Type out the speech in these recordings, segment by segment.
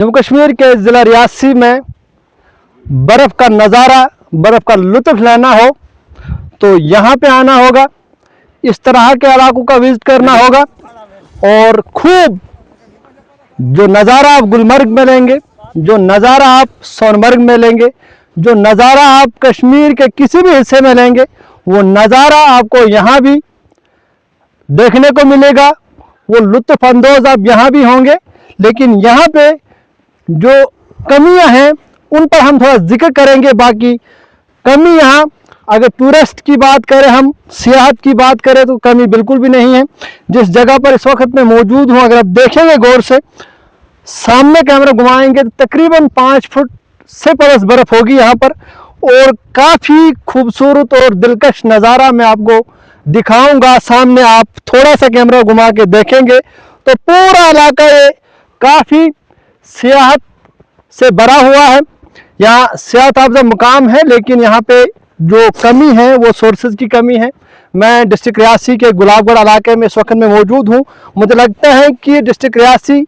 जम्मू कश्मीर के ज़िला रियासी में बर्फ़ का नज़ारा, बर्फ़ का लुत्फ़ लेना हो तो यहाँ पे आना होगा, इस तरह के इलाकों का विज़िट करना होगा और खूब जो नज़ारा आप गुलमर्ग में लेंगे, जो नज़ारा आप सोनमर्ग में लेंगे, जो नज़ारा आप कश्मीर के किसी भी हिस्से में लेंगे, वो नज़ारा आपको यहाँ भी देखने को मिलेगा। वो लुत्फ़ अंदोज़ आप यहाँ भी होंगे, लेकिन यहाँ पे जो कमियां हैं उन पर हम थोड़ा जिक्र करेंगे। बाकी कमी यहाँ, अगर टूरिस्ट की बात करें, हम सियाहत की बात करें तो कमी बिल्कुल भी नहीं है। जिस जगह पर इस वक्त मैं मौजूद हूँ, अगर आप देखेंगे गौर से, सामने कैमरा घुमाएंगे तो तकरीबन 5 फुट से प्लस बर्फ होगी यहाँ पर और काफ़ी खूबसूरत और दिलकश नज़ारा मैं आपको दिखाऊंगा। सामने आप थोड़ा सा कैमरा घुमा के देखेंगे तो पूरा इलाका ये काफ़ी सियाहत से भरा हुआ है। यहाँ सियाहत अफज़ा मुकाम है, लेकिन यहाँ पे जो कमी है वो सोर्सेज की कमी है। मैं डिस्ट्रिक्ट रियासी के गुलाबगढ़ इलाके में इस वक्त में मौजूद हूँ। मुझे लगता है कि डिस्ट्रिक्ट रियासी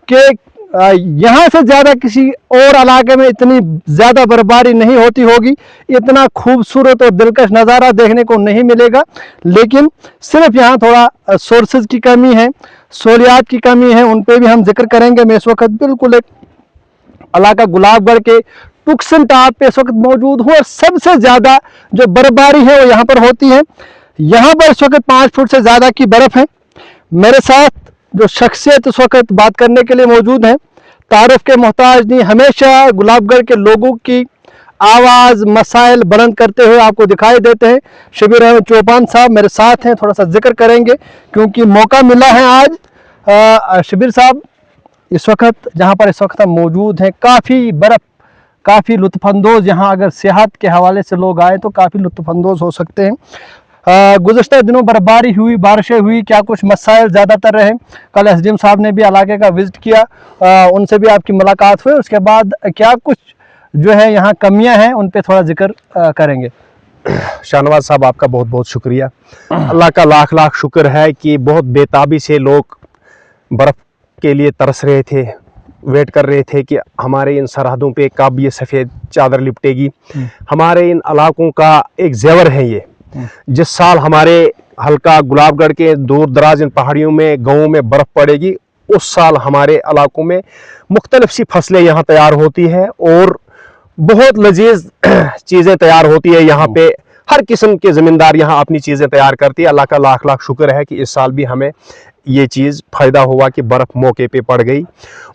के यहाँ से ज़्यादा किसी और इलाके में इतनी ज़्यादा बर्फबारी नहीं होती होगी, इतना खूबसूरत और दिलकश नज़ारा देखने को नहीं मिलेगा। लेकिन सिर्फ यहाँ थोड़ा सोर्सेज की कमी है, सहूलियात की कमी है, उन पे भी हम जिक्र करेंगे। मैं इस वक्त बिल्कुल एक इलाका गुलाबगढ़ के टुक्सन टाप पे इस वक्त मौजूद हूँ और सबसे ज़्यादा जो बर्फबारी है वो यहाँ पर होती है। यहाँ पर इस वक्त 5 फुट से ज़्यादा की बर्फ़ है। मेरे साथ जो शख्सियत इस वक्त बात करने के लिए मौजूद हैं, तारुफ के मोहताज नहीं, हमेशा गुलाबगढ़ के लोगों की आवाज़ मसाइल बुलंद करते हुए आपको दिखाई देते हैं। शबीर अहमद चौपान साहब मेरे साथ हैं, थोड़ा सा जिक्र करेंगे क्योंकि मौका मिला है आज। शबीर साहब, इस वक्त जहाँ पर इस वक्त हम मौजूद हैं, काफ़ी बर्फ़, काफ़ी लुत्फ़अंदोज़, यहाँ अगर सेहत के हवाले से लोग आए तो काफ़ी लुत्फ़अंदोज़ हो सकते हैं। गुज़श्ता दिनों बर्फबारी हुई, बारिशें हुई, क्या कुछ मसाइल ज़्यादातर रहे? कल एसडीएम साहब ने भी इलाके का विज़िट किया, उनसे भी आपकी मुलाकात हुई, उसके बाद क्या कुछ जो है यहाँ कमियां हैं उन पे थोड़ा जिक्र करेंगे। शाहनवाज साहब, आपका बहुत बहुत शुक्रिया। अल्लाह का लाख लाख शुक्र है कि बहुत बेताबी से लोग बर्फ़ के लिए तरस रहे थे, वेट कर रहे थे कि हमारे इन सरहदों पे कब ये सफ़ेद चादर लिपटेगी। हमारे इन इलाकों का एक ज़ेवर है ये। जिस साल हमारे हल्का गुलाबगढ़ के दूर दराज इन पहाड़ियों में गाँवों में बर्फ़ पड़ेगी, उस साल हमारे इलाकों में मुख्तलिफ सी फसलें यहाँ तैयार होती हैं और बहुत लजीज चीज़ें तैयार होती है। यहाँ पे हर किस्म के ज़मींदार यहाँ अपनी चीज़ें तैयार करती है। अल्लाह का लाख लाख शुक्र है कि इस साल भी हमें ये चीज़ फ़ायदा हुआ कि बर्फ़ मौके पे पड़ गई।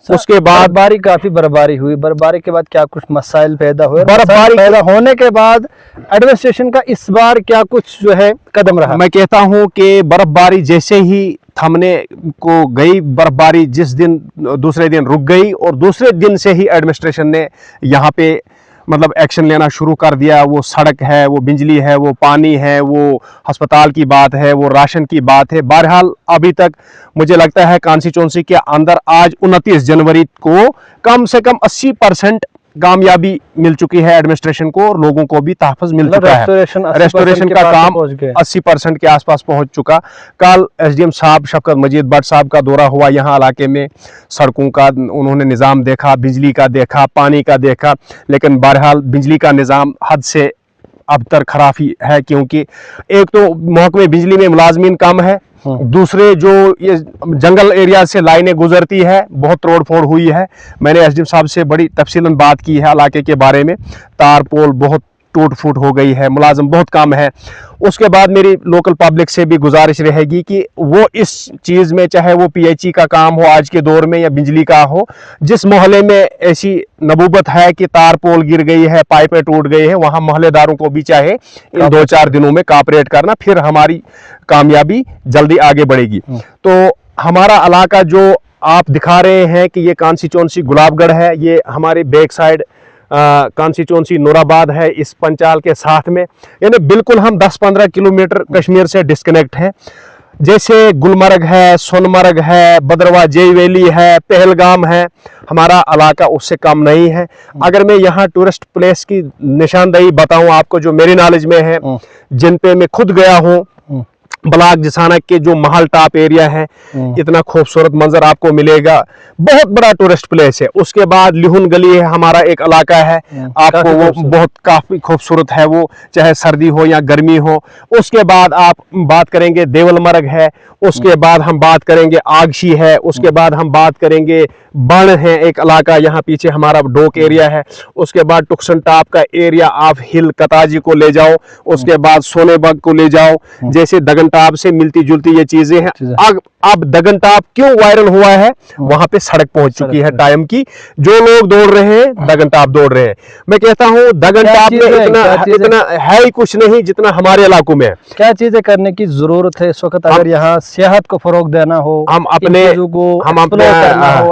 उसके बाद बर्फबारी हुई, बर्फबारी के बाद क्या कुछ मसाइल पैदा हुए? बर्फबारी पैदा होने के बाद एडमिनिस्ट्रेशन का इस बार क्या कुछ जो है कदम रहा? मैं कहता हूँ कि बर्फबारी जैसे ही थमने को गई, बर्फबारी जिस दिन दूसरे दिन रुक गई और दूसरे दिन से ही एडमिनिस्ट्रेशन ने यहाँ पे मतलब एक्शन लेना शुरू कर दिया। वो सड़क है, वो बिजली है, वो पानी है, वो अस्पताल की बात है, वो राशन की बात है। बहरहाल अभी तक मुझे लगता है कॉन्स्टिट्यूंसी के अंदर आज 29 जनवरी को कम से कम 80% कामयाबी मिल चुकी है एडमिनिस्ट्रेशन को और लोगों को भी तहफ़्फ़ुज़ मिल चुका है। रेस्टोरेशन का काम 80% के आसपास पहुंच चुका। कल एसडीएम साहब शफकत मजीद भट्ट साहब का दौरा हुआ यहाँ इलाके में, सड़कों का उन्होंने निज़ाम देखा, बिजली का देखा, पानी का देखा, लेकिन बहरहाल बिजली का निज़ाम हद से अबतर खराबी है क्योंकि एक तो महकमे बिजली में मुलाजमीन कम है, दूसरे जो ये जंगल एरिया से लाइनें गुजरती है, बहुत तोड़ फोड़ हुई है। मैंने एसडीएम साहब से बड़ी तफसीलन बात की है इलाके के बारे में, तार पोल बहुत टूट फूट हो गई है, मुलाजिम बहुत कम है। उसके बाद मेरी लोकल पब्लिक से भी गुजारिश रहेगी कि वो इस चीज़ में, चाहे वो पीएचई का काम हो आज के दौर में या बिजली का हो, जिस मोहल्ले में ऐसी नबूबत है कि तार पोल गिर गई है, पाइपें टूट गई हैं, वहाँ मोहल्लेदारों को भी चाहे इन 2-4 दिनों में कॉपरेट करना, फिर हमारी कामयाबी जल्दी आगे बढ़ेगी। तो हमारा इलाका जो आप दिखा रहे हैं कि ये कॉन्स्टिट्यूंसी गुलाबगढ़ है, ये हमारे बैक साइड कॉन्स्टिट्यूंसी नूराबाद है, इस पंचाल के साथ में, यानी बिल्कुल हम 10-15 किलोमीटर कश्मीर से डिस्कनेक्ट हैं। जैसे गुलमर्ग है, सोनमर्ग है, भद्रवाह जेई वैली है, पहलगाम है, हमारा इलाका उससे कम नहीं है। अगर मैं यहाँ टूरिस्ट प्लेस की निशानदेही बताऊँ आपको जो मेरी नॉलेज में है, जिन पे मैं खुद गया हूँ, ब्लॉक जिसाना के जो महल टॉप एरिया है, इतना खूबसूरत मंजर आपको मिलेगा, बहुत बड़ा टूरिस्ट प्लेस है। उसके बाद लिहुन गली है, हमारा एक इलाका है, आपको वो बहुत काफी खूबसूरत है, वो चाहे सर्दी हो या गर्मी हो। उसके बाद आप बात करेंगे देवलमर्ग है, उसके बाद हम बात करेंगे आगशी है, उसके बाद हम बात करेंगे बण है एक इलाका, यहाँ पीछे हमारा डोक एरिया है। उसके बाद टुक्सन टॉप का एरिया आप हिल कताजी को ले जाओ, उसके बाद सोनेबग को ले जाओ, जैसे दगन टॉप से मिलती जुलती ये चीजें हैं। अब दगन टॉप क्यों वायरल हुआ है, वहां पे सड़क पहुंच चुकी है टाइम की, जो लोग दौड़ रहे हैं दगन टॉप दौड़ रहे हैं। मैं कहता हूँ दगन टॉप में इतना है ही कुछ नहीं जितना हमारे इलाकों में है। क्या चीजें करने की जरूरत है इस वक्त, अगर यहाँ सेहत को फरोग देना हो, हम अपने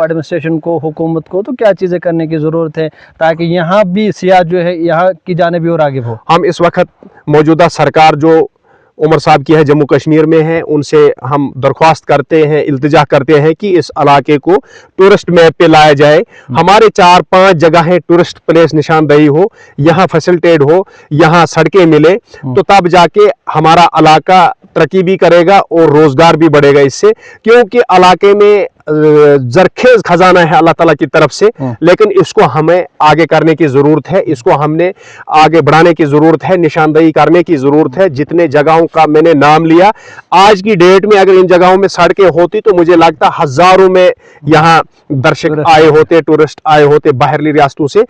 एडमिनिस्ट्रेशन को, हुकूमत को, तो क्या चीजें करने की जरूरत है ताकि यहाँ भी सियाह जो है यहाँ की जाने भी और आगे हो? हम इस वक्त मौजूदा सरकार जो उमर साहब की है जम्मू कश्मीर में है, उनसे हम दरख्वास्त करते हैं, इल्तिजा करते हैं कि इस इलाके को टूरिस्ट मैप पे लाया जाए। हमारे 4-5 जगहें टूरिस्ट प्लेस निशानदेही हो, यहाँ फैसिलिटेट हो, यहाँ सड़कें मिले, तो तब जाके हमारा इलाका तरक्की भी करेगा और रोजगार भी बढ़ेगा इससे। क्योंकि इलाके में जरखेज खजाना है अल्लाह ताला की तरफ से, लेकिन इसको हमें आगे करने की जरूरत है, इसको हमने आगे बढ़ाने की जरूरत है, निशानदेही करने की जरूरत है। जितने जगहों का मैंने नाम लिया, आज की डेट में अगर इन जगहों में सड़कें होती तो मुझे लगता हजारों में यहाँ दर्शक आए होते, टूरिस्ट आए होते बाहरली रियासतों से।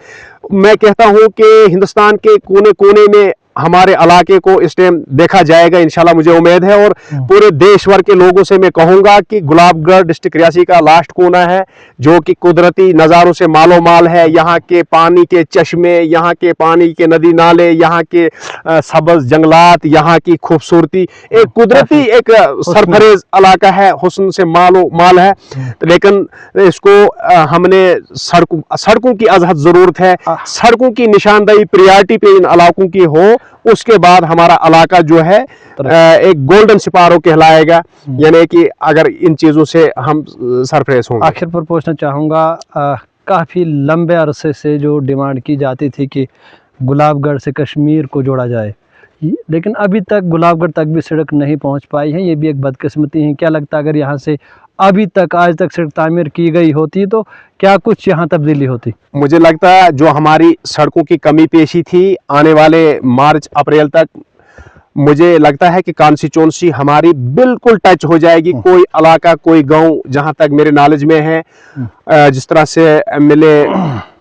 मैं कहता हूँ कि हिंदुस्तान के कोने कोने में हमारे इलाके को इस टाइम देखा जाएगा इंशाल्लाह, मुझे उम्मीद है। और पूरे देश भर के लोगों से मैं कहूंगा कि गुलाबगढ़ डिस्ट्रिक्ट रियासी का लास्ट कोना है जो कि कुदरती नज़ारों से मालो माल है। यहाँ के पानी के चश्मे, यहाँ के पानी के नदी नाले, यहाँ के सब्ज जंगलात, यहाँ की खूबसूरती, एक कुदरती एक सरफरेज इलाका है, हुस्न से मालो माल है। लेकिन इसको हमने सड़कों की अजहद जरूरत है, सड़कों की निशानदेही प्रायोरिटी पे इन इलाकों की हो, उसके बाद हमारा इलाका जो है एक गोल्डन सिपारो कहलाएगा। यानी कि अगर इन चीजों से हम सरफरेज होंगे। आखिर पर पूछना चाहूँगा, काफ़ी लंबे अरसे से जो डिमांड की जाती थी कि गुलाबगढ़ से कश्मीर को जोड़ा जाए, लेकिन अभी तक गुलाबगढ़ तक भी सड़क नहीं पहुंच पाई है, ये भी एक बदकिस्मती है। क्या लगता है अगर यहाँ से अभी तक आज तक सड़क तामीर की गई होती तो क्या कुछ यहाँ तब्दीली होती? मुझे लगता है जो हमारी सड़कों की कमी पेशी थी, आने वाले मार्च अप्रैल तक मुझे लगता है कि कॉन्स्टिट्यूंसी हमारी बिल्कुल टच हो जाएगी। कोई इलाका, कोई गांव, जहां तक मेरे नॉलेज में है, जिस तरह से एमएलए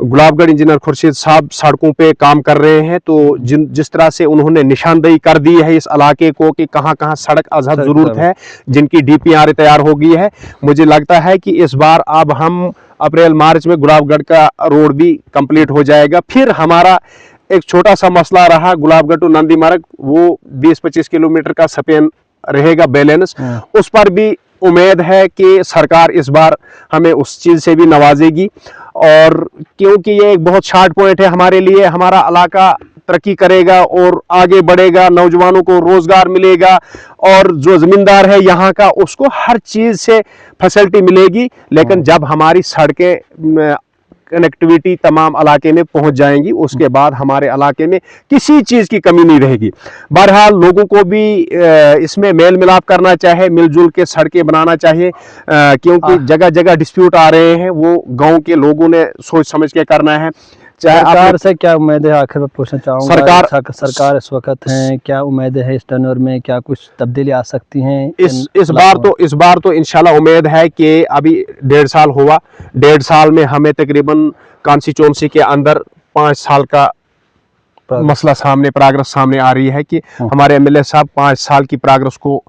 गुलाबगढ़ इंजीनियर खुर्शीद साहब सड़कों पे काम कर रहे हैं, तो जिस तरह से उन्होंने निशानदेही कर दी है इस इलाके को कि कहां कहां सड़क अजहद जरूरत है, जिनकी डीपीआर तैयार हो गई है, मुझे लगता है कि इस बार अब हम अप्रैल मार्च में गुलाबगढ़ का रोड भी कंप्लीट हो जाएगा। फिर हमारा एक छोटा सा मसला रहा गुलाबगढ़ टू नंदी मार्ग, वो 20-25 किलोमीटर का स्पेन रहेगा बैलेंस, उस पर भी उम्मीद है कि सरकार इस बार हमें उस चीज से भी नवाजेगी। और क्योंकि ये एक बहुत शार्ट पॉइंट है हमारे लिए, हमारा इलाका तरक्की करेगा और आगे बढ़ेगा, नौजवानों को रोजगार मिलेगा और जो जमींदार है यहाँ का उसको हर चीज से फैसिलिटी मिलेगी। लेकिन जब हमारी सड़कें कनेक्टिविटी तमाम इलाके में पहुंच जाएंगी, उसके बाद हमारे इलाके में किसी चीज़ की कमी नहीं रहेगी। बहरहाल लोगों को भी इसमें मेल मिलाप करना चाहिए, मिलजुल के सड़कें बनाना चाहिए, क्योंकि जगह जगह डिस्प्यूट आ रहे हैं, वो गांव के लोगों ने सोच समझ के करना है। सरकार से क्या उम्मीद है, आखिर में पूछना चाहूँगा, सरकार इस वक्त है, क्या उम्मीद है इस टर्नर में, क्या कुछ तब्दीली आ सकती हैं? इस बार तो इंशाल्लाह उम्मीद है कि अभी 1.5 साल हुआ, 1.5 साल में हमें तकरीबन कॉन्स्टिट्यूंसी के अंदर 5 साल का मसला सामने, प्रोग्रेस सामने आ रही है कि हमारे एमएलए साहब 5 साल की प्रोग्रेस को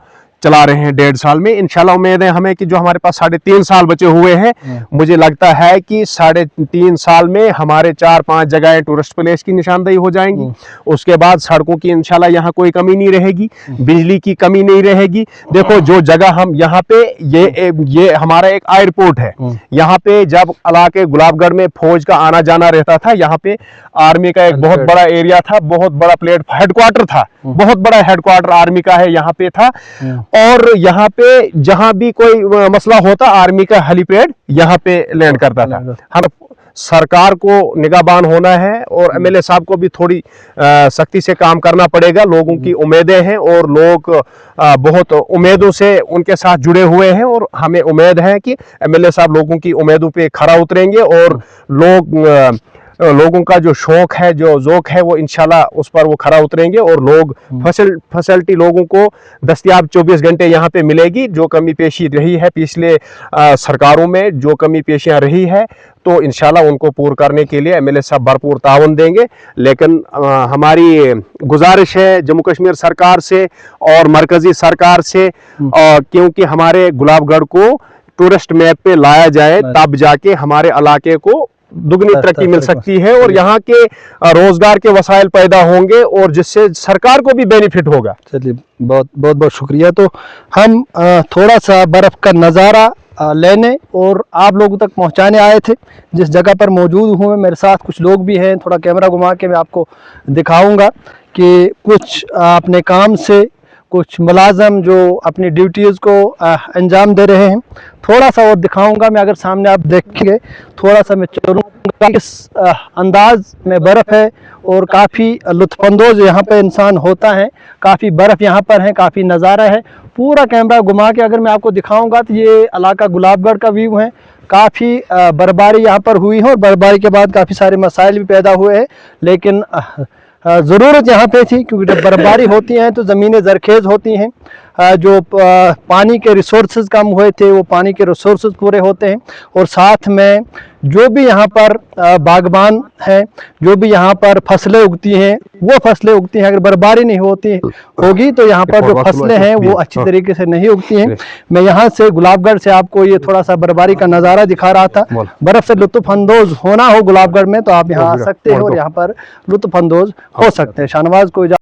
चला रहे हैं 1.5 साल में। इंशाल्लाह उम्मीद है हमें कि जो हमारे पास 3.5 साल बचे हुए हैं, मुझे लगता है कि 3.5 साल में हमारे 4-5 जगहें टूरिस्ट प्लेस की निशानदेही हो जाएंगी। उसके बाद सड़कों की इंशाल्लाह यहाँ कोई कमी नहीं रहेगी, बिजली की कमी नहीं रहेगी। देखो जो जगह हम यहाँ पे, ये हमारा एक एयरपोर्ट है, यहाँ पे जब इलाके गुलाबगढ़ में फौज का आना जाना रहता था, यहाँ पे आर्मी का एक बहुत बड़ा एरिया था, बहुत बड़ा हेडक्वार्टर था, बहुत बड़ा हेडक्वार्टर आर्मी का है यहाँ पे था। और यहाँ पे जहां भी कोई मसला होता, आर्मी का हेलीपैड यहाँ पे लैंड करता था। हम सरकार को निगाहबान होना है और एमएलए साहब को भी थोड़ी सख्ती से काम करना पड़ेगा। लोगों की उम्मीदें हैं और लोग बहुत उम्मीदों से उनके साथ जुड़े हुए हैं और हमें उम्मीद है कि एमएलए साहब लोगों की उम्मीदों पे खरा उतरेंगे और लोगों का जो शौक है, जो ज़ौक है, वो इंशाल्लाह उस पर वो खरा उतरेंगे और लोग फैसिलिटी लोगों को दस्तयाब 24 घंटे यहाँ पे मिलेगी। जो कमी पेशी रही है पिछले सरकारों में, जो कमी पेशियाँ रही है, तो इंशाल्लाह उनको पूर्ण करने के लिए एमएलए साहब भरपूर तावन देंगे। लेकिन हमारी गुजारिश है जम्मू कश्मीर सरकार से और मरकज़ी सरकार से, क्योंकि हमारे गुलाबगढ़ को टूरिस्ट मैप पे लाया जाए, तब जाके हमारे इलाके को दुगनी तरक्की मिल सकती है और यहाँ के रोजगार के वसाइल पैदा होंगे और जिससे सरकार को भी बेनिफिट होगा। चलिए, बहुत बहुत बहुत शुक्रिया। तो हम थोड़ा सा बर्फ़ का नज़ारा लेने और आप लोगों तक पहुंचाने आए थे। जिस जगह पर मौजूद हुए, मेरे साथ कुछ लोग भी हैं। थोड़ा कैमरा घुमा के मैं आपको दिखाऊंगा कि कुछ अपने काम से कुछ मुलाजम जो अपनी ड्यूटीज़ को अंजाम दे रहे हैं, थोड़ा सा और दिखाऊंगा मैं। अगर सामने आप देखेंगे, थोड़ा सा मैं चलूँगा, किस अंदाज में बर्फ़ है और काफ़ी लुत्फ़अंदोज़ यहाँ पे इंसान होता है। काफ़ी बर्फ़ यहाँ पर है, काफ़ी नज़ारा है। पूरा कैमरा घुमा के अगर मैं आपको दिखाऊंगा तो ये इलाका गुलाबगढ़ का व्यू है। काफ़ी बर्फबारी यहाँ पर हुई है और बर्फबारी के बाद काफ़ी सारे मसाइल भी पैदा हुए हैं, लेकिन ज़रूरत यहाँ पे थी, क्योंकि जब बर्फबारी होती है तो ज़मीनें ज़रखेज़ होती हैं। जो पानी के रिसोर्सेज कम हुए थे, वो पानी के रिसोर्सेज पूरे होते हैं। और साथ में जो भी यहाँ पर बागबान हैं, जो भी यहाँ पर फसलें उगती हैं, वो फसलें उगती हैं। अगर बर्फबारी नहीं होगी तो यहाँ पर जो फसलें हैं वो अच्छी तरीके से नहीं उगती हैं। मैं यहाँ से गुलाबगढ़ से आपको ये थोड़ा सा बर्फबारी का नज़ारा दिखा रहा था। बर्फ़ से लुत्फ़अंदोज़ होना हो गुलाबगढ़ में तो आप यहाँ आ सकते हैं और यहाँ पर लुत्फ़अंदोज़ हो सकते हैं। शाहनवाज को